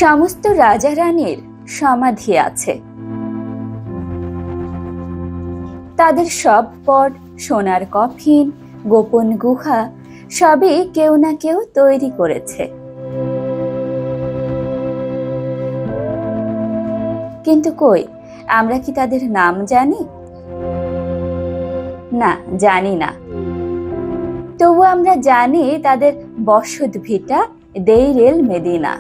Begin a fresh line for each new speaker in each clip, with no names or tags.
সমস্ত রাজা রানীর সমাধি আছে। তাদের সব পট, সোনার কফিন, গোপন গুহা সবই কেউ না কেউ তৈরি করেছে। কিন্তু কই, আমরা কি তাদের নাম জানি? না, জানি না। তবু আমরা জানি তাদের বসত ভিটা দেইর এল মেদিনা।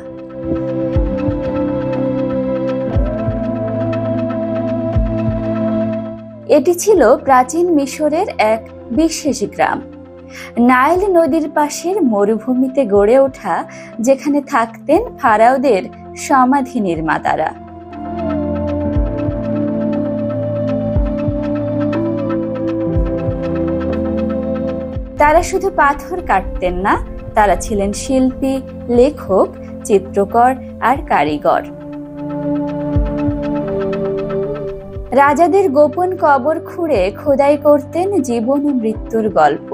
এটি ছিল প্রাচীন মিশরের এক বিশেষ গ্রাম, নাইল নদীর পাশের মরুভূমিতে গড়ে ওঠা, যেখানে থাকতেন ফারাওদের সমাধি নির্মাতারা। তারা শুধু পাথর কাটতেন না, তারা ছিলেন শিল্পী, লেখক, চিত্রকর আর কারিগর। রাজাদের গোপন কবর খুঁড়ে খোদাই করতেন জীবন ও মৃত্যুর গল্প।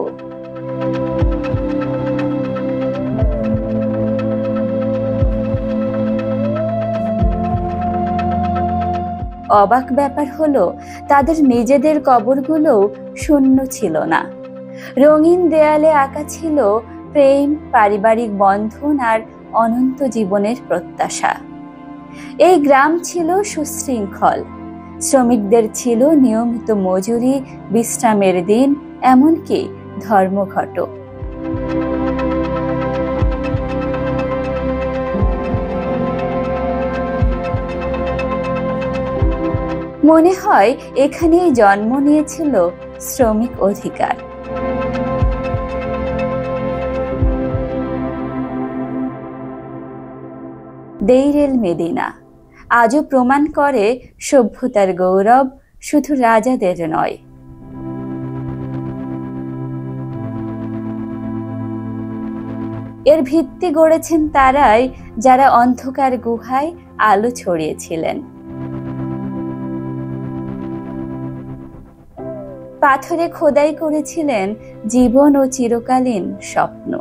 অবাক ব্যাপার হলো, তাদের নিজেদের কবরগুলোও শূন্য ছিল না। রঙিন দেয়ালে আঁকা ছিল প্রেম, পারিবারিক বন্ধন আর অনন্ত জীবনের প্রত্যাশা। এই গ্রাম ছিল সুশৃঙ্খল। শ্রমিকদের ছিল নিয়মিত মজুরি, বিশ্রামের দিন, এমনকি ধর্মঘট। মনে হয় এখানেই জন্ম নিয়েছিল শ্রমিক অধিকার। দেইর এল মেদিনা আজও প্রমাণ করে সভ্যতার গৌরব শুধু রাজাদের নয়। এর ভিত্তি গড়েছেন তারাই, যারা অন্ধকার গুহায় আলো ছড়িয়েছিলেন। পাথরে খোদাই করেছিলেন জীবন ও চিরকালীন স্বপ্ন।